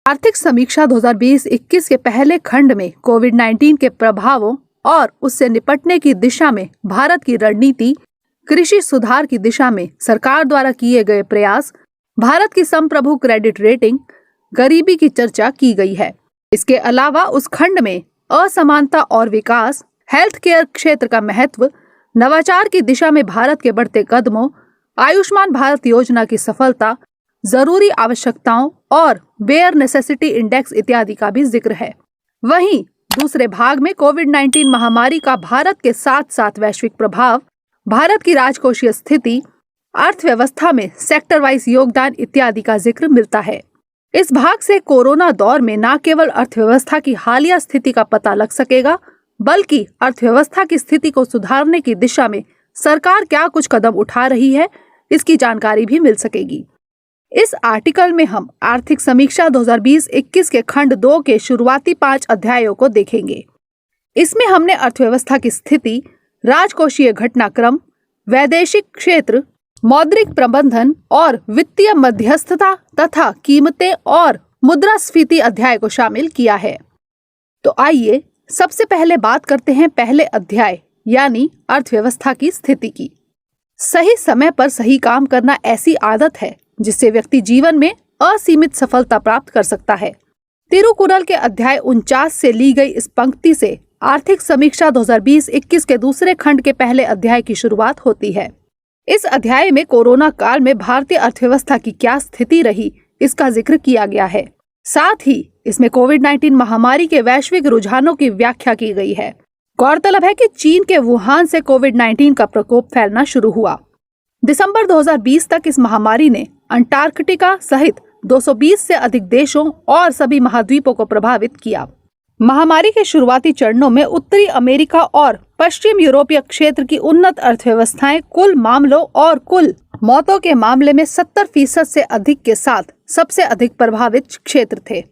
आर्थिक समीक्षा 2020-21 के पहले खंड में कोविड-19 के प्रभावों और उससे निपटने की दिशा में भारत की रणनीति, कृषि सुधार की दिशा में सरकार द्वारा किए गए प्रयास, भारत की संप्रभु क्रेडिट रेटिंग, गरीबी की चर्चा की गई है। इसके अलावा उस खंड में असमानता और विकास, हेल्थ केयर क्षेत्र का महत्व, नवाचार की दिशा में भारत के बढ़ते कदमों, आयुष्मान भारत योजना की सफलता, जरूरी आवश्यकताओं और बेयर नेसेसिटी इंडेक्स इत्यादि का भी जिक्र है। वहीं दूसरे भाग में कोविड-19 महामारी का भारत के साथ साथ वैश्विक प्रभाव, भारत की राजकोषीय स्थिति, अर्थव्यवस्था में सेक्टर वाइज योगदान इत्यादि का जिक्र मिलता है। इस भाग से कोरोना दौर में न केवल अर्थव्यवस्था की हालिया स्थिति का पता लग सकेगा, बल्कि अर्थव्यवस्था की स्थिति को सुधारने की दिशा में सरकार क्या कुछ कदम उठा रही है, इसकी जानकारी भी मिल सकेगी। इस आर्टिकल में हम आर्थिक समीक्षा 2020-21 के खंड 2 के शुरुआती 5 अध्यायों को देखेंगे। इसमें हमने अर्थव्यवस्था की स्थिति, राजकोषीय घटनाक्रम, वैदेशिक क्षेत्र, मौद्रिक प्रबंधन और वित्तीय मध्यस्थता तथा कीमतें और मुद्रास्फीति अध्याय को शामिल किया है। तो आइए सबसे पहले बात करते हैं पहले अध्याय यानी अर्थव्यवस्था की स्थिति की। सही समय पर सही काम करना ऐसी आदत है जिससे व्यक्ति जीवन में असीमित सफलता प्राप्त कर सकता है। तिरुकुरल के अध्याय 49 से ली गई इस पंक्ति से आर्थिक समीक्षा 2020-21 के दूसरे खंड के पहले अध्याय की शुरुआत होती है। इस अध्याय में कोरोना काल में भारतीय अर्थव्यवस्था की क्या स्थिति रही, इसका जिक्र किया गया है। साथ ही इसमें कोविड-19 महामारी के वैश्विक रुझानों की व्याख्या की गई है। गौरतलब है कि चीन के वुहान से कोविड-19 का प्रकोप फैलना शुरू हुआ। दिसंबर 2020 तक इस महामारी ने अंटार्कटिका सहित 220 से अधिक देशों और सभी महाद्वीपों को प्रभावित किया। महामारी के शुरुआती चरणों में उत्तरी अमेरिका और पश्चिम यूरोपीय क्षेत्र की उन्नत अर्थव्यवस्थाएं कुल मामलों और कुल मौतों के मामले में 70% से अधिक के साथ सबसे अधिक प्रभावित क्षेत्र थे।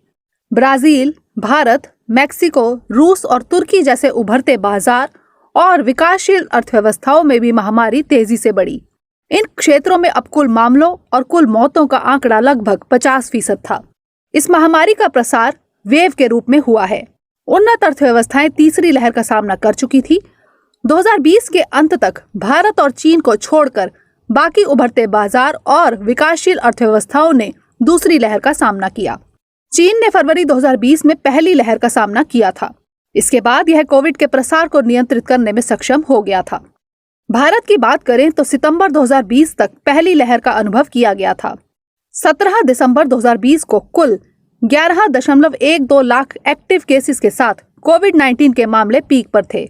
ब्राजील, भारत, मैक्सिको, रूस और तुर्की जैसे उभरते बाजार और विकासशील अर्थव्यवस्थाओं में भी महामारी तेजी से बढ़ी। इन क्षेत्रों में अब कुल मामलों और कुल मौतों का आंकड़ा लगभग 50% था। इस महामारी का प्रसार वेव के रूप में हुआ है। उन्नत अर्थव्यवस्थाएं तीसरी लहर का सामना कर चुकी थी। 2020 के अंत तक भारत और चीन को छोड़कर बाकी उभरते बाजार और विकासशील अर्थव्यवस्थाओं ने दूसरी लहर का सामना किया। चीन ने फरवरी 2020 में पहली लहर का सामना किया था। इसके बाद यह कोविड के प्रसार को नियंत्रित करने में सक्षम हो गया था। भारत की बात करें तो सितंबर 2020 तक पहली लहर का अनुभव किया गया था। 17 दिसंबर 2020 को कुल 11.12 लाख एक्टिव केसेस के साथ कोविड-19 के मामले पीक पर थे।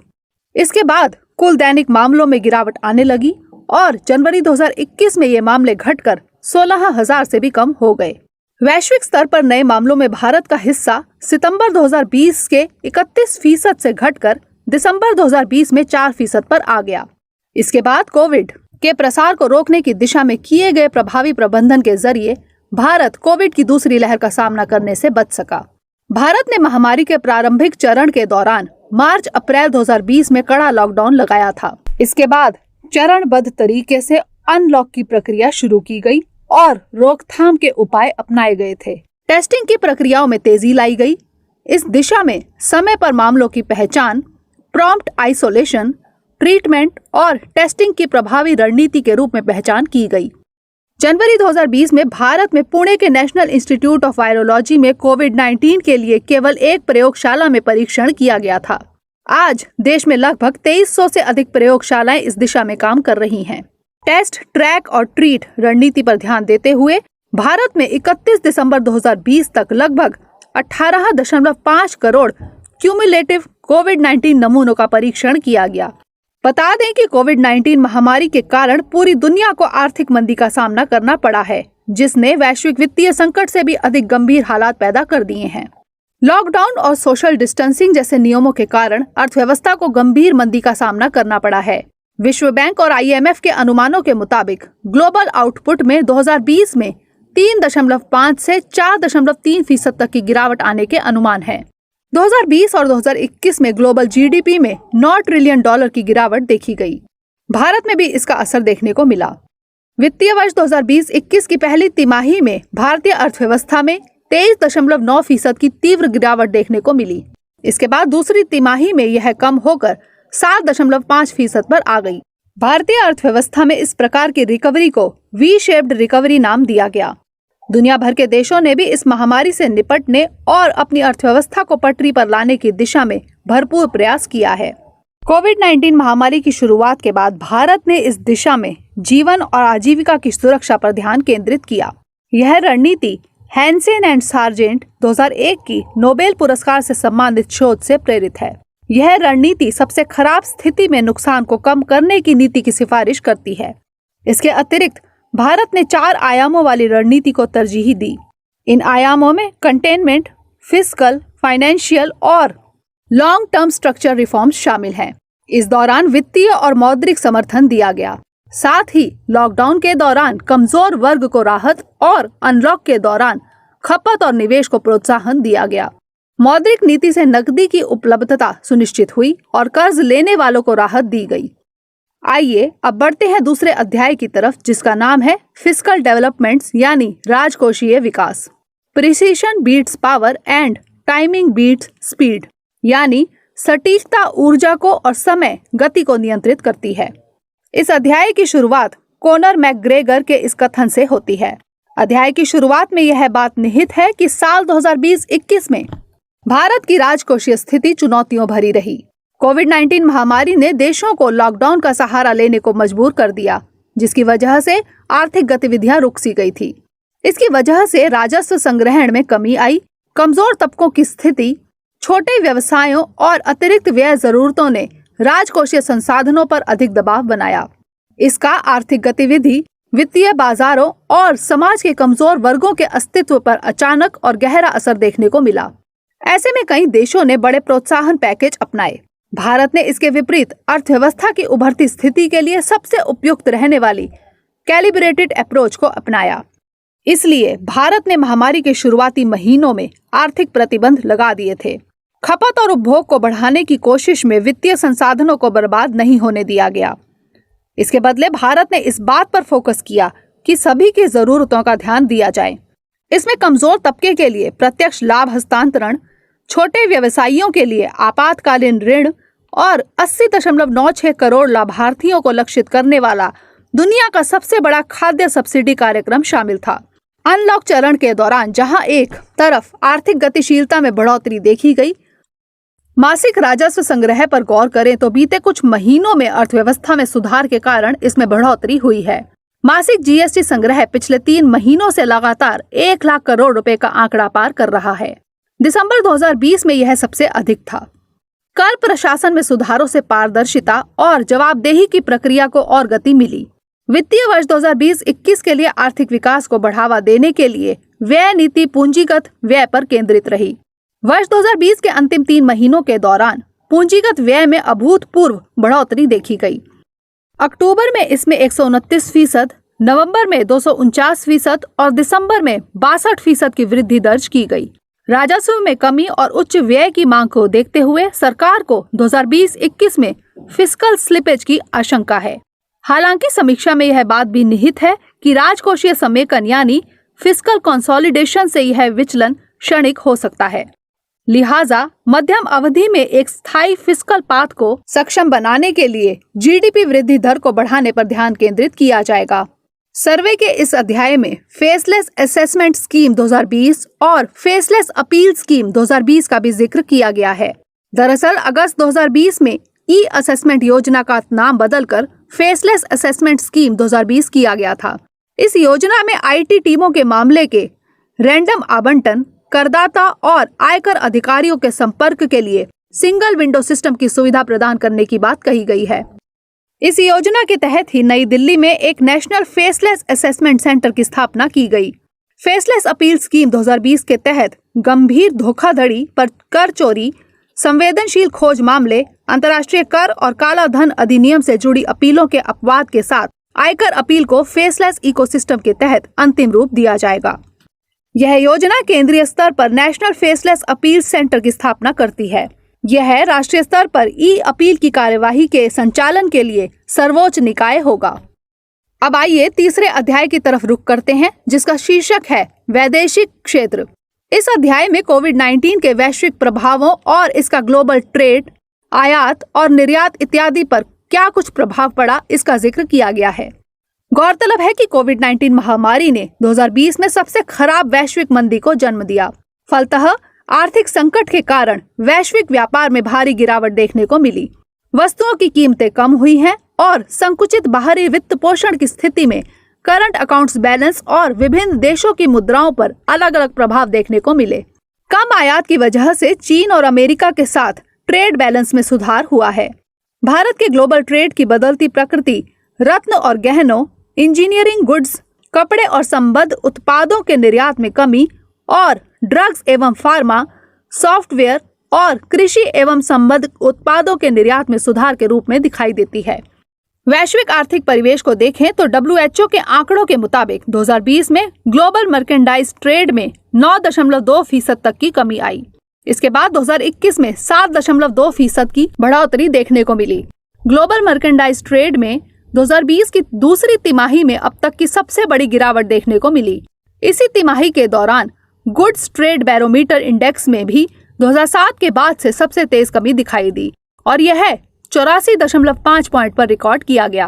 इसके बाद कुल दैनिक मामलों में गिरावट आने लगी और जनवरी 2021 में ये मामले घटकर 16,000 से भी कम हो गए। वैश्विक स्तर पर नए मामलों में भारत का हिस्सा सितंबर 2020 के 31% से घटकर दिसंबर 2020 में 4% पर आ गया। इसके बाद कोविड के प्रसार को रोकने की दिशा में किए गए प्रभावी प्रबंधन के जरिए भारत कोविड की दूसरी लहर का सामना करने से बच सका। भारत ने महामारी के प्रारंभिक चरण के दौरान मार्च-अप्रैल 2020 में कड़ा लॉकडाउन लगाया था। इसके बाद चरणबद्ध तरीके से अनलॉक की प्रक्रिया शुरू की गई और रोकथाम के उपाय अपनाए गए थे। टेस्टिंग की प्रक्रियाओं में तेजी लाई गई। इस दिशा में समय पर मामलों की पहचान, प्रॉम्प्ट आइसोलेशन, ट्रीटमेंट और टेस्टिंग की प्रभावी रणनीति के रूप में पहचान की गई। जनवरी 2020 में भारत में पुणे के नेशनल इंस्टीट्यूट ऑफ वायरोलॉजी में कोविड-19 के लिए केवल एक प्रयोगशाला में परीक्षण किया गया था। आज देश में लगभग 2300 से अधिक प्रयोगशालाएं इस दिशा में काम कर रही हैं। टेस्ट, ट्रैक और ट्रीट रणनीति पर ध्यान देते हुए भारत में 31 दिसंबर 2020 तक लगभग 18.5 करोड़ क्यूमुलेटिव कोविड-19 नमूनों का परीक्षण किया गया। बता दें कि कोविड-19 महामारी के कारण पूरी दुनिया को आर्थिक मंदी का सामना करना पड़ा है, जिसने वैश्विक वित्तीय संकट से भी अधिक गंभीर हालात पैदा कर दिए हैं। लॉकडाउन और सोशल डिस्टेंसिंग जैसे नियमों के कारण अर्थव्यवस्था को गंभीर मंदी का सामना करना पड़ा है। विश्व बैंक और IMF के अनुमानों के मुताबिक ग्लोबल आउटपुट में 2020 में 3.5 से 4.3% तक की गिरावट आने के अनुमान है। 2020 और 2021 में ग्लोबल GDP में $9 ट्रिलियन की गिरावट देखी गई। भारत में भी इसका असर देखने को मिला। वित्तीय वर्ष 2020-21 की पहली तिमाही में भारतीय अर्थव्यवस्था में 23.9% की तीव्र गिरावट देखने को मिली। इसके बाद दूसरी तिमाही में यह कम होकर 7.5% पर आ गई। भारतीय अर्थव्यवस्था में इस प्रकार की रिकवरी को वी शेप्ड रिकवरी नाम दिया गया। दुनिया भर के देशों ने भी इस महामारी से निपटने और अपनी अर्थव्यवस्था को पटरी पर लाने की दिशा में भरपूर प्रयास किया है। कोविड-19 महामारी की शुरुआत के बाद भारत ने इस दिशा में जीवन और आजीविका की सुरक्षा पर ध्यान केंद्रित किया। यह रणनीति हैंसेन एंड सार्जेंट 2001 की नोबेल पुरस्कार से सम्मानित शोध से प्रेरित है। यह रणनीति सबसे खराब स्थिति में नुकसान को कम करने की नीति की सिफारिश करती है। इसके अतिरिक्त भारत ने 4 आयामों वाली रणनीति को तरजीह दी। इन आयामों में कंटेनमेंट, फिस्कल, फाइनेंशियल और लॉन्ग टर्म स्ट्रक्चर रिफॉर्म्स शामिल हैं। इस दौरान वित्तीय और मौद्रिक समर्थन दिया गया। साथ ही लॉकडाउन के दौरान कमजोर वर्ग को राहत और अनलॉक के दौरान खपत और निवेश को प्रोत्साहन दिया गया। मौद्रिक नीति से नकदी की उपलब्धता सुनिश्चित हुई और कर्ज लेने वालों को राहत दी गई। आइए अब बढ़ते हैं दूसरे अध्याय की तरफ, जिसका नाम है फिस्कल डेवलपमेंट्स यानी राजकोषीय विकास। Precision beats power and timing beats speed, यानी सटीकता ऊर्जा को और समय गति को नियंत्रित करती है। इस अध्याय की शुरुआत कोनर मैकग्रेगर के इस कथन से होती है। अध्याय की शुरुआत में यह बात निहित है कि साल 2020-21 में भारत की राजकोषीय स्थिति चुनौतियों भरी रही। कोविड-19 महामारी ने देशों को लॉकडाउन का सहारा लेने को मजबूर कर दिया, जिसकी वजह से आर्थिक गतिविधियां रुक सी गई थी। इसकी वजह से राजस्व संग्रहण में कमी आई। कमजोर तबकों की स्थिति, छोटे व्यवसायों और अतिरिक्त व्यय जरूरतों ने राजकोषीय संसाधनों पर अधिक दबाव बनाया। इसका आर्थिक गतिविधि, वित्तीय बाजारों और समाज के कमजोर वर्गों के अस्तित्व पर अचानक और गहरा असर देखने को मिला। ऐसे में कई देशों ने बड़े प्रोत्साहन पैकेज अपनाए। भारत ने इसके विपरीत अर्थव्यवस्था की उभरती स्थिति के लिए सबसे उपयुक्त रहने वाली कैलिब्रेटेड अप्रोच को अपनाया। इसलिए भारत ने महामारी के शुरुआती महीनों में आर्थिक प्रतिबंध लगा दिए थे। खपत और उपभोग को बढ़ाने की कोशिश में वित्तीय संसाधनों को बर्बाद नहीं होने दिया गया। इसके बदले भारत ने इस बात पर फोकस किया कि सभी की जरूरतों का ध्यान दिया जाए। इसमें कमजोर तबके के लिए प्रत्यक्ष लाभ हस्तांतरण, छोटे व्यवसायियों के लिए आपातकालीन ऋण और 80.96 करोड़ लाभार्थियों को लक्षित करने वाला दुनिया का सबसे बड़ा खाद्य सब्सिडी कार्यक्रम शामिल था। अनलॉक चरण के दौरान जहां एक तरफ आर्थिक गतिशीलता में बढ़ोतरी देखी गई, मासिक राजस्व संग्रह पर गौर करें तो बीते कुछ महीनों में अर्थव्यवस्था में सुधार के कारण इसमें बढ़ोतरी हुई है। मासिक जीएसटी संग्रह पिछले 3 महीनों से लगातार 1 लाख करोड़ रुपए का आंकड़ा पार कर रहा है। दिसंबर 2020 में यह सबसे अधिक था। कर प्रशासन में सुधारों से पारदर्शिता और जवाबदेही की प्रक्रिया को और गति मिली। वित्तीय वर्ष 2020-21 के लिए आर्थिक विकास को बढ़ावा देने के लिए व्यय नीति पूंजीगत व्यय पर केंद्रित रही। वर्ष 2020 के अंतिम 3 महीनों के दौरान पूंजीगत व्यय में अभूतपूर्व बढ़ोतरी देखी गई। अक्टूबर में इसमें 129%, नवंबर में 249% और दिसंबर में 62% की वृद्धि दर्ज की गई। राजस्व में कमी और उच्च व्यय की मांग को देखते हुए सरकार को 2020-21 में फिस्कल स्लिपेज की आशंका है। हालांकि समीक्षा में यह बात भी निहित है कि राजकोषीय समेकन यानी फिस्कल कंसोलिडेशन से यह विचलन क्षणिक हो सकता है। लिहाजा मध्यम अवधि में एक स्थायी फिस्कल पाथ को सक्षम बनाने के लिए जीडीपी वृद्धि दर को बढ़ाने पर ध्यान केंद्रित किया जाएगा। सर्वे के इस अध्याय में फेसलेस असेसमेंट स्कीम 2020 और फेसलेस अपील स्कीम 2020 का भी जिक्र किया गया है। दरअसल अगस्त 2020 में ई असेसमेंट योजना का नाम बदलकर फेसलेस असेसमेंट स्कीम 2020 किया गया था। इस योजना में आईटी टीमों के मामले के रैंडम आवंटन, करदाता और आयकर अधिकारियों के संपर्क के लिए सिंगल विंडो सिस्टम की सुविधा प्रदान करने की बात कही गई है। इस योजना के तहत ही नई दिल्ली में एक नेशनल फेसलेस असेसमेंट सेंटर की स्थापना की गई। फेसलेस अपील स्कीम 2020 के तहत गंभीर धोखाधड़ी पर कर चोरी, संवेदनशील खोज मामले, अंतर्राष्ट्रीय कर और काला धन अधिनियम से जुड़ी अपीलों के अपवाद के साथ आयकर अपील को फेसलेस इकोसिस्टम के तहत अंतिम रूप दिया जाएगा। यह योजना केंद्रीय स्तर पर नेशनल फेसलेस अपील सेंटर की स्थापना करती है। यह राष्ट्रीय स्तर पर ई अपील की कार्यवाही के संचालन के लिए सर्वोच्च निकाय होगा। अब आइए तीसरे अध्याय की तरफ रुख करते हैं, जिसका शीर्षक है वैदेशिक क्षेत्र। इस अध्याय में कोविड-19 के वैश्विक प्रभावों और इसका ग्लोबल ट्रेड, आयात और निर्यात इत्यादि पर क्या कुछ प्रभाव पड़ा, इसका जिक्र किया गया है। गौरतलब है कि कोविड-19 महामारी ने 2020 में सबसे खराब वैश्विक मंदी को जन्म दिया। फलतः आर्थिक संकट के कारण वैश्विक व्यापार में भारी गिरावट देखने को मिली। वस्तुओं की कीमतें कम हुई हैं और संकुचित बाहरी वित्त पोषण की स्थिति में करंट अकाउंट्स बैलेंस और विभिन्न देशों की मुद्राओं पर अलग अलग प्रभाव देखने को मिले। कम आयात की वजह से चीन और अमेरिका के साथ ट्रेड बैलेंस में सुधार हुआ है। भारत के ग्लोबल ट्रेड की बदलती प्रकृति रत्न और गहनों, इंजीनियरिंग गुड्स, कपड़े और संबद्ध उत्पादों के निर्यात में कमी और ड्रग्स एवं फार्मा, सॉफ्टवेयर और कृषि एवं संबद्ध उत्पादों के निर्यात में सुधार के रूप में दिखाई देती है। वैश्विक आर्थिक परिवेश को देखें तो WHO के आंकड़ों के मुताबिक 2020 में ग्लोबल मर्केंडाइज ट्रेड में 9.2% तक की कमी आई। इसके बाद 2021 में 7.2% की बढ़ोतरी देखने को मिली। ग्लोबल मर्केंडाइज ट्रेड में 2020 की दूसरी तिमाही में अब तक की सबसे बड़ी गिरावट देखने को मिली। इसी तिमाही के दौरान गुड्स ट्रेड बैरोमीटर इंडेक्स में भी 2007 के बाद से सबसे तेज कमी दिखाई दी और यह 84.5 पॉइंट पर रिकॉर्ड किया गया।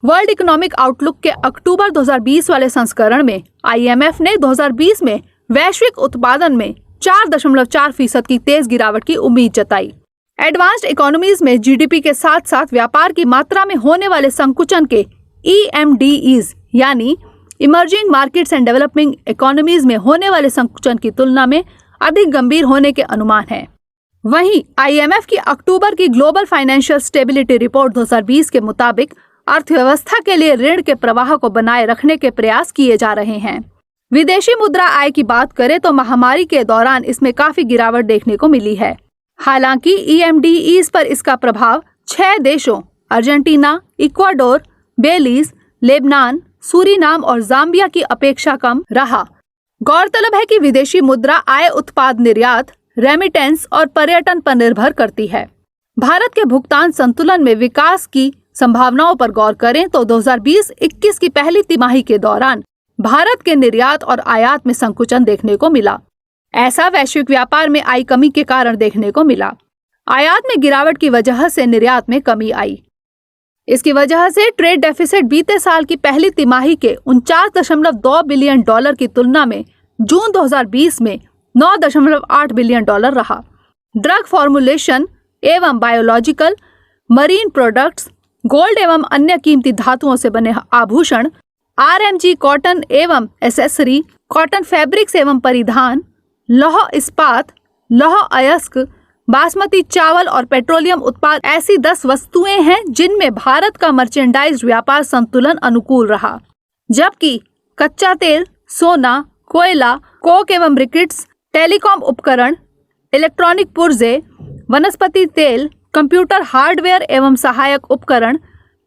वर्ल्ड इकोनॉमिक आउटलुक के अक्टूबर 2020 वाले संस्करण में IMF ने 2020 में वैश्विक उत्पादन में 4.4% की तेज गिरावट की उम्मीद जताई। एडवांस्ड इकोनॉमीज में GDP के साथ साथ व्यापार की मात्रा में होने वाले संकुचन के EMDEs यानी emerging markets and developing economies में होने वाले संकुचन की तुलना में अधिक गंभीर होने के अनुमान है। वहीं IMF की अक्टूबर की ग्लोबल फाइनेंशियल स्टेबिलिटी रिपोर्ट 2020 के मुताबिक अर्थव्यवस्था के लिए ऋण के प्रवाह को बनाए रखने के प्रयास किए जा रहे हैं। विदेशी मुद्रा आय की बात करें तो महामारी के दौरान इसमें काफी गिरावट देखने को मिली है। हालांकि EMDEs पर इसका प्रभाव 6 देशों अर्जेंटीना, इक्वाडोर, बेलीज, लेबनान, सूरीनाम और जाम्बिया की अपेक्षा कम रहा। गौरतलब है कि विदेशी मुद्रा आय उत्पाद निर्यात, रेमिटेंस और पर्यटन पर निर्भर करती है। भारत के भुगतान संतुलन में विकास की संभावनाओं पर गौर करें तो 2020-21 की पहली तिमाही के दौरान भारत के निर्यात और आयात में संकुचन देखने को मिला। ऐसा वैश्विक व्यापार में आई कमी के कारण देखने को मिला। आयात में गिरावट की वजह से निर्यात में कमी आई। इसकी वजह से ट्रेड डेफिसिट बीते साल की पहली तिमाही के 49.2 बिलियन डॉलर की तुलना में जून 2020 में 9.8 बिलियन डॉलर रहा। ड्रग फॉर्मुलेशन एवं बायोलॉजिकल, मरीन प्रोडक्ट्स, गोल्ड एवं अन्य कीमती धातुओं से बने आभूषण, RMG कॉटन एवं एसेसरी, कॉटन फैब्रिक्स एवं परिधान, लौह इस्पात, लौह अयस्क, बासमती चावल और पेट्रोलियम उत्पाद ऐसी 10 वस्तुएं हैं जिनमें भारत का मर्चेंडाइज व्यापार संतुलन अनुकूल रहा, जबकि कच्चा तेल, सोना, कोयला, कोक एवं ब्रिकेट्स, टेलीकॉम उपकरण, इलेक्ट्रॉनिक पुर्जे, वनस्पति तेल, कंप्यूटर हार्डवेयर एवं सहायक उपकरण,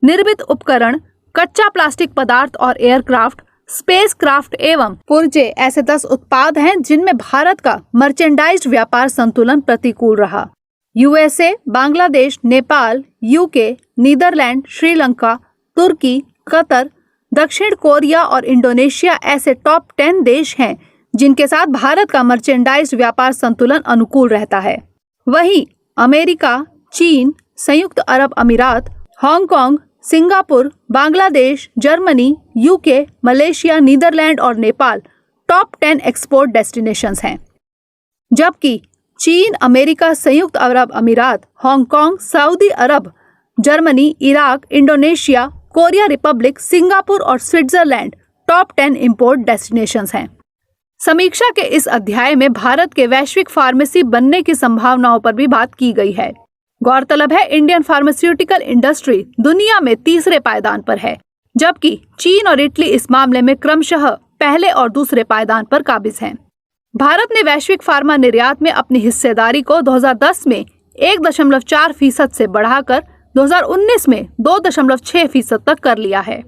निर्मित उपकरण, कच्चा प्लास्टिक पदार्थ और एयरक्राफ्ट, स्पेस क्राफ्ट एवं पुर्जे ऐसे 10 उत्पाद हैं जिनमें भारत का मर्चेंडाइज्ड व्यापार संतुलन प्रतिकूल रहा। USA, Bangladesh, Nepal, UK, Netherland, Sri Lanka, तुर्की, कतर, दक्षिण कोरिया और इंडोनेशिया ऐसे टॉप 10 देश हैं जिनके साथ भारत का मर्चेंडाइज्ड व्यापार संतुलन अनुकूल रहता है। वहीं अमेरिका, चीन, संयुक्त अरब अमीरात, Hong Kong, Singapore, Bangladesh, Germany, UK, Malaysia, Netherlands और नेपाल टॉप 10 एक्सपोर्ट डेस्टिनेशंस हैं, जबकि चीन, अमेरिका, संयुक्त अरब अमीरात, हांगकांग, सऊदी अरब, Germany, Iraq, Indonesia, Korea republic, Singapore और स्विट्जरलैंड टॉप 10 इंपोर्ट डेस्टिनेशंस हैं। समीक्षा के इस अध्याय में भारत के वैश्विक फार्मेसी बनने की संभावनाओं पर भी बात की गई है। गौरतलब है इंडियन फार्मास्यूटिकल इंडस्ट्री दुनिया में तीसरे पायदान पर है, जबकि चीन और इटली इस मामले में क्रमशः पहले और दूसरे पायदान पर काबिज हैं। भारत ने वैश्विक फार्मा निर्यात में अपनी हिस्सेदारी को 2010 में 1.4% से बढ़ाकर 2019 में 2.6% तक कर लिया है।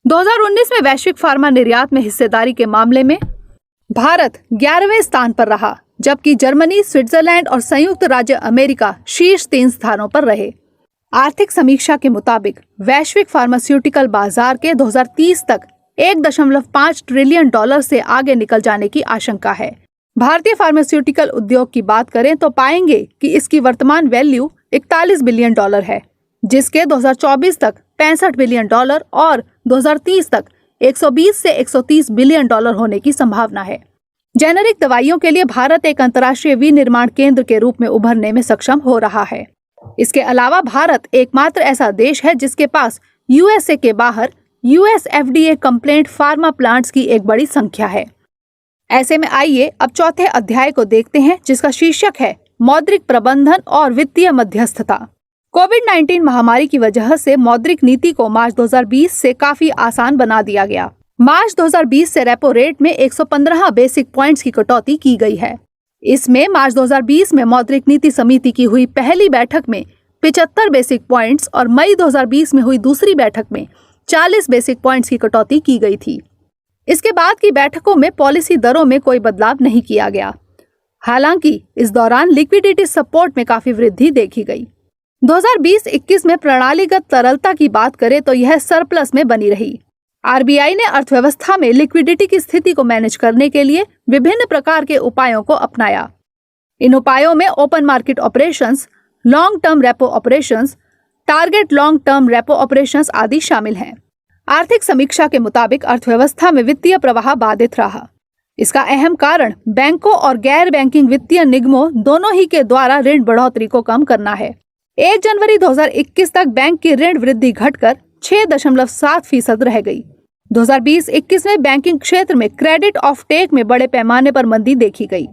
2019 में वैश्विक फार्मा निर्यात में हिस्सेदारी के मामले में भारत 11वें स्थान पर रहा, जबकि जर्मनी, स्विट्जरलैंड और संयुक्त राज्य अमेरिका शीर्ष 3 स्थानों पर रहे। आर्थिक समीक्षा के मुताबिक वैश्विक फार्मास्यूटिकल बाजार के 2030 तक $1.5 ट्रिलियन से आगे निकल जाने की आशंका है। भारतीय फार्मास्यूटिकल उद्योग की बात करें तो पाएंगे कि इसकी वर्तमान वैल्यू 41 बिलियन डॉलर है, जिसके 2024 तक 65 बिलियन डॉलर और 2030 तक 120 से 130 बिलियन डॉलर होने की संभावना है। जेनेरिक दवाइयों के लिए भारत एक अंतर्राष्ट्रीय विनिर्माण केंद्र के रूप में उभरने में सक्षम हो रहा है। इसके अलावा भारत एकमात्र ऐसा देश है जिसके पास यूएसए के बाहर US FDA complaint pharma plants की एक बड़ी संख्या है। ऐसे में आइए अब चौथे अध्याय को देखते हैं, जिसका शीर्षक है मौद्रिक प्रबंधन और वित्तीय मध्यस्थता। कोविड-19 महामारी की वजह से मौद्रिक नीति को मार्च 2020 से काफी आसान बना दिया गया। मार्च 2020 से रेपो रेट में 115 बेसिक पॉइंट्स की कटौती की गई है। इसमें मार्च 2020 में मौद्रिक नीति समिति की हुई पहली बैठक में 75 बेसिक पॉइंट्स और मई 2020 में हुई दूसरी बैठक में 40 बेसिक पॉइंट्स की कटौती की गई थी। इसके बाद की बैठकों में पॉलिसी दरों में कोई बदलाव नहीं किया गया। हालांकि इस दौरान लिक्विडिटी सपोर्ट में काफी वृद्धि देखी गई। 2020-21 में प्रणालीगत तरलता की बात करें तो यह सरप्लस में बनी रही। आरबीआई ने अर्थव्यवस्था में लिक्विडिटी की स्थिति को मैनेज करने के लिए विभिन्न प्रकार के उपायों को अपनाया। इन उपायों में open market operations, long term repo operations, target long term repo operations आदि शामिल हैं। आर्थिक समीक्षा के मुताबिक अर्थव्यवस्था में वित्तीय प्रवाह बाधित रहा। इसका अहम कारण बैंकों और गैर बैंकिंग वित्तीय निगमों दोनों ही के द्वारा ऋण बढ़ोतरी को कम करना है। 1 जनवरी 2021 तक बैंक की ऋण वृद्धि घटकर 6.7% रह गई। 2020-21 में बैंकिंग क्षेत्र में क्रेडिट ऑफ टेक में बड़े पैमाने पर मंदी देखी गई।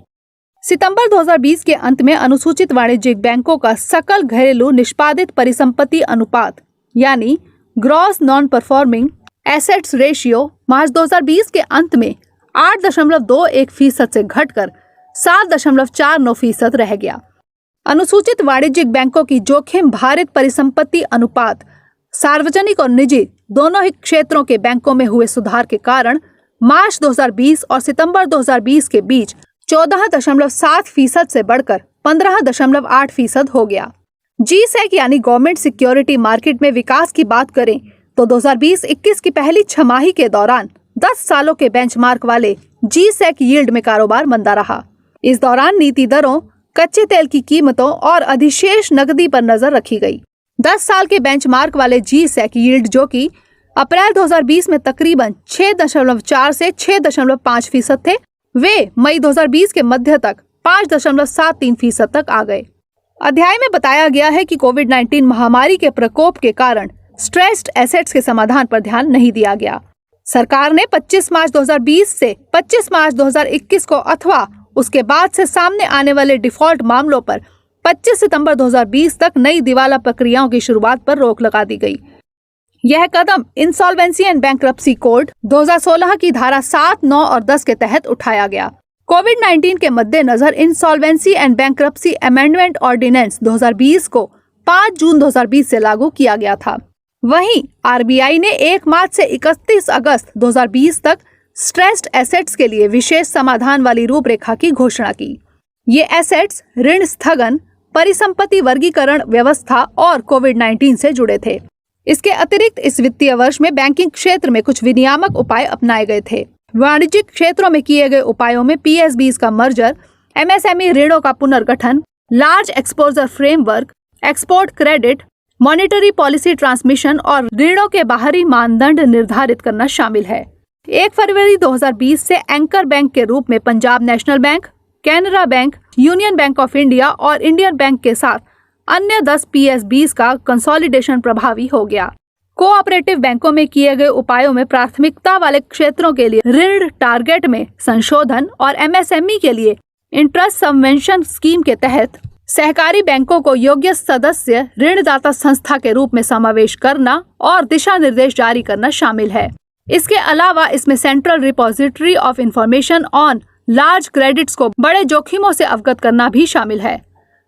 सितंबर 2020 के अंत में अनुसूचित वाणिज्यिक बैंकों का सकल घरेलू निष्पादित परिसंपत्ति अनुपात यानी gross non performing assets ratio March 2020 के अंत में 8.21% से घटकर 7.49% रह गया। अनुसूचित वाणिज्यिक बैंकों की जोखिम भारित परिसंपत्ति अनुपात सार्वजनिक और निजी दोनों ही क्षेत्रों के बैंकों में हुए सुधार के कारण मार्च 2020 और सितंबर 2020 के बीच 14.7% से बढ़कर 15.8% हो गया। जीसैक यानी गवर्नमेंट सिक्योरिटी मार्केट में विकास की बात करें तो 2020-21 की पहली छमाही के दौरान 10 सालों के बेंचमार्क वाले जीसैक यील्ड में कारोबार मंदा रहा। इस दौरान नीति दरों, कच्चे तेल की कीमतों और अधिशेष नकदी पर नजर रखी गई। 10 साल के बेंचमार्क वाले जीसैक यील्ड जो कि अप्रैल 2020 में तकरीबन 6.4 से 6.5% थे, वे मई 2020 के मध्य तक 5.73% तक आ गए। अध्याय में बताया गया है कि कोविड-19 महामारी के प्रकोप के कारण स्ट्रेस्ड एसेट्स के समाधान पर ध्यान नहीं दिया गया। सरकार ने 25 मार्च 2020 से 25 मार्च 2021 को अथवा उसके बाद से सामने आने वाले डिफॉल्ट मामलों पर 25 सितंबर 2020 तक नई दिवाला प्रक्रियाओं की शुरुआत पर रोक लगा दी गई। यह कदम इंसॉल्वेंसी एंड बैंक्रप्सी कोड 2016 की धारा 7, 9 और 10 के तहत उठाया गया। कोविड-19 के मद्देनजर insolvency and bankruptcy amendment ordinance 2020 को 5 जून 2020 से लागू किया गया था। वहीं आरबीआई ने 1 मार्च से 31 अगस्त 2020 तक स्ट्रेस्ड एसेट्स के लिए विशेष समाधान वाली रूपरेखा की घोषणा की। ये एसेट्स ऋण स्थगन, परिसंपत्ति वर्गीकरण व्यवस्था और कोविड-19 से जुड़े थे। इसके अतिरिक्त इस वित्तीय वर्ष में बैंकिंग क्षेत्र में कुछ विनियामक उपाय अपनाए गए थे। वाणिज्यिक क्षेत्रों में किए गए उपायों में पीएसबीज का मर्जर, एमएसएमई ऋणों का पुनर्गठन, large exposure framework, export credit, monetary policy transmission और ऋणों के बाहरी मानदंड निर्धारित करना शामिल है। 1 फरवरी 2020 से एंकर बैंक के रूप में Punjab national bank, Canara bank, union bank of India और इंडियन बैंक के साथ अन्य 10 पीएसबीज का कंसोलिडेशन प्रभावी हो गया। कोऑपरेटिव बैंकों में किए गए उपायों में प्राथमिकता वाले क्षेत्रों के लिए ऋण टारगेट में संशोधन और एमएसएमई के लिए इंटरेस्ट सबवेंशन स्कीम के तहत सहकारी बैंकों को योग्य सदस्य ऋणदाता संस्था के रूप में समावेश करना और दिशा निर्देश जारी करना शामिल है। इसके अलावा इसमें central repository of information on large credits को बड़े जोखिमों से अवगत करना भी शामिल है।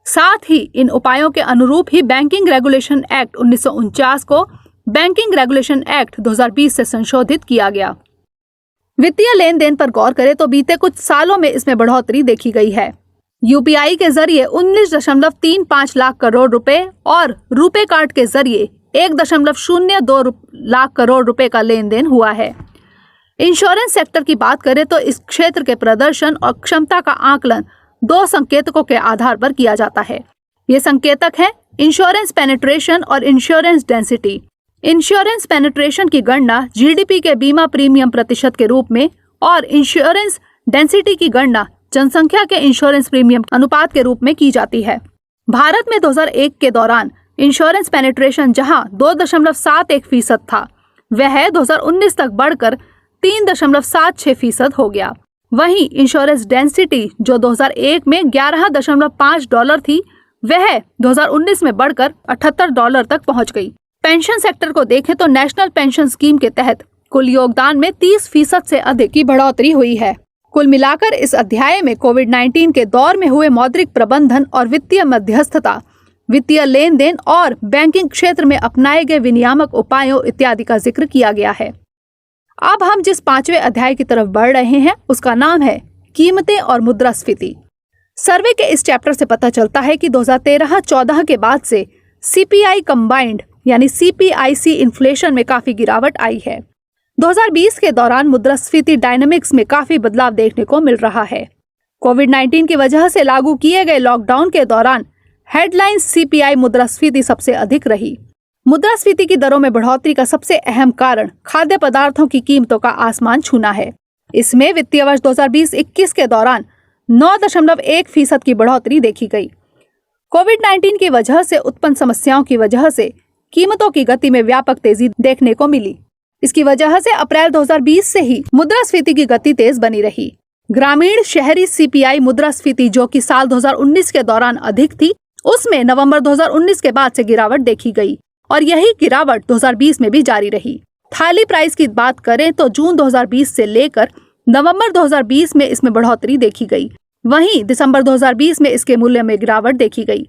साथ ही इन उपायों के अनुरूप ही बैंकिंग रेगुलेशन एक्ट 1949 को बैंकिंग रेगुलेशन एक्ट 2020 से संशोधित किया गया। वित्तीय लेन देन पर गौर करें तो बीते कुछ सालों में इसमें बढ़ोतरी देखी गई है। यूपीआई के जरिए 19.35 लाख करोड़ रुपए और रुपे कार्ड के जरिए 1.02 लाख करोड़ रुपए का लेन देन हुआ है। इंश्योरेंस सेक्टर की बात करें तो इस क्षेत्र के प्रदर्शन और क्षमता का आकलन 2 संकेतकों के आधार पर किया जाता है। ये संकेतक हैं इंश्योरेंस पेनिट्रेशन और इंश्योरेंस डेंसिटी। इंश्योरेंस पेनिट्रेशन की गणना जीडीपी के बीमा प्रीमियम प्रतिशत के रूप में और इंश्योरेंस डेंसिटी की गणना जनसंख्या के इंश्योरेंस प्रीमियम अनुपात के रूप में की जाती है। भारत में 2001 के दौरान इंश्योरेंस पेनिट्रेशन जहां 2.71% था, वह 2019 तक बढ़कर 3.76% हो गया। वहीं इंश्योरेंस डेंसिटी जो 2001 में $11.5 थी, वह 2019 में बढ़कर $78 तक पहुंच गई। पेंशन सेक्टर को देखें तो नेशनल पेंशन स्कीम के तहत कुल योगदान में 30% से अधिक की बढ़ोतरी हुई है। कुल मिलाकर इस अध्याय में कोविड-19 के दौर में हुए मौद्रिक प्रबंधन और वित्तीय मध्यस्थता, वित्तीय लेन देन और बैंकिंग क्षेत्र में अपनाए गए विनियामक उपायों इत्यादि का जिक्र किया गया है। अब हम जिस 5वें अध्याय की तरफ बढ़ रहे हैं उसका नाम है कीमतें और मुद्रास्फीति। सर्वे के इस चैप्टर से पता चलता है कि 2013-14 के बाद से सीपीआई कंबाइंड यानी सीपीआईसी इन्फ्लेशन में काफी गिरावट आई है। 2020 के दौरान मुद्रास्फीति डायनामिक्स में काफी बदलाव देखने को मिल रहा है। कोविड-19 की वजह से लागू किए गए लॉकडाउन के दौरान हेडलाइन सीपीआई मुद्रास्फीति सबसे अधिक रही। मुद्रास्फीति की दरों में बढ़ोतरी का सबसे अहम कारण खाद्य पदार्थों की कीमतों का आसमान छूना है। इसमें वित्तीय वर्ष 2020-21 के दौरान 9.1% की बढ़ोतरी देखी गई। कोविड-19 की वजह से उत्पन्न समस्याओं की वजह से कीमतों की गति में व्यापक तेजी देखने को मिली। इसकी वजह से अप्रैल 2020 से ही मुद्रास्फीति की गति तेज बनी रही। ग्रामीण शहरी सीपीआई मुद्रास्फीति जो कि साल 2019 के दौरान अधिक थी, उसमें नवंबर 2019 के बाद से गिरावट देखी गई और यही गिरावट 2020 में भी जारी रही। थाली प्राइस की बात करें तो जून 2020 से लेकर नवंबर 2020 में इसमें बढ़ोतरी देखी गई। वहीं दिसंबर 2020 में इसके मूल्य में गिरावट देखी गई।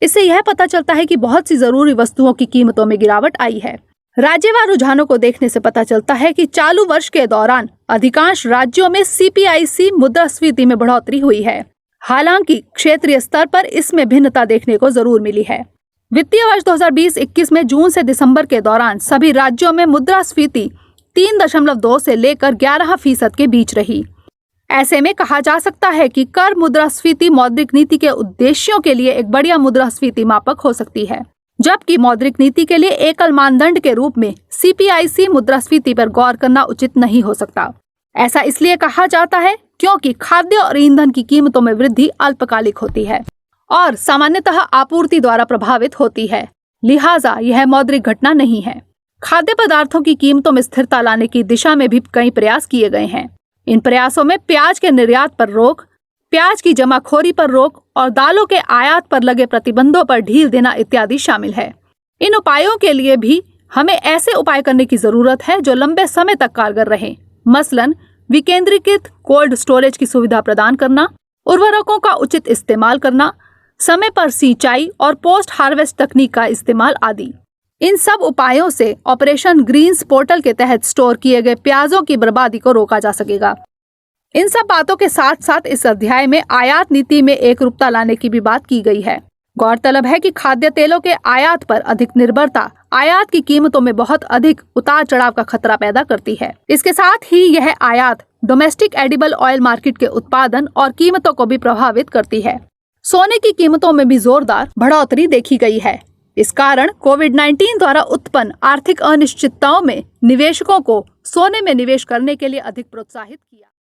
इससे यह पता चलता है कि बहुत सी जरूरी वस्तुओं की कीमतों में गिरावट आई है। राज्यवार रुझानों को देखने से पता चलता है कि चालू वर्ष के दौरान अधिकांश राज्यों में सीपीआईसी मुद्रास्फीति में बढ़ोतरी हुई है। हालांकि क्षेत्रीय स्तर पर इसमें भिन्नता देखने को जरूर मिली है। वित्तीय वर्ष 2020-21 में जून से दिसंबर के दौरान सभी राज्यों में मुद्रास्फीति 3.2 से लेकर 11% के बीच रही। ऐसे में कहा जा सकता है कि कर मुद्रास्फीति मौद्रिक नीति के उद्देश्यों के लिए एक बढ़िया मुद्रास्फीति मापक हो सकती है, जबकि मौद्रिक नीति के लिए एकल मानदंड के रूप में सीपीआईसी मुद्रास्फीति पर गौर करना उचित नहीं हो सकता। ऐसा इसलिए कहा जाता है क्योंकि खाद्य और ईंधन की कीमतों में वृद्धि अल्पकालिक होती है और सामान्यतः आपूर्ति द्वारा प्रभावित होती है, लिहाजा यह मौद्रिक घटना नहीं है। खाद्य पदार्थों की कीमतों में स्थिरता लाने की दिशा में भी कई प्रयास किए गए हैं। इन प्रयासों में प्याज के निर्यात पर रोक, प्याज की जमाखोरी पर रोक और दालों के आयात पर लगे प्रतिबंधों पर ढील देना इत्यादि शामिल है। इन उपायों के लिए भी हमें ऐसे उपाय करने की जरूरत है जो लंबे समय तक कारगर रहे। मसलन विकेंद्रीकृत कोल्ड स्टोरेज की सुविधा प्रदान करना, उर्वरकों का उचित इस्तेमाल करना, समय पर सिंचाई और पोस्ट हार्वेस्ट तकनीक का इस्तेमाल आदि। इन सब उपायों से ऑपरेशन ग्रीन्स पोर्टल के तहत स्टोर किए गए प्याजों की बर्बादी को रोका जा सकेगा। इन सब बातों के साथ साथ इस अध्याय में आयात नीति में एकरूपता लाने की भी बात की गई है। गौरतलब है कि खाद्य तेलों के आयात पर अधिक निर्भरता आयात की कीमतों में बहुत अधिक उतार चढ़ाव का खतरा पैदा करती है। इसके साथ ही यह आयात डोमेस्टिक एडिबल ऑयल मार्केट के उत्पादन और कीमतों को भी प्रभावित करती है। सोने की कीमतों में भी जोरदार बढ़ोतरी देखी गई है। इस कारण कोविड-19 द्वारा उत्पन्न आर्थिक अनिश्चितताओं में निवेशकों को सोने में निवेश करने के लिए अधिक प्रोत्साहित किया।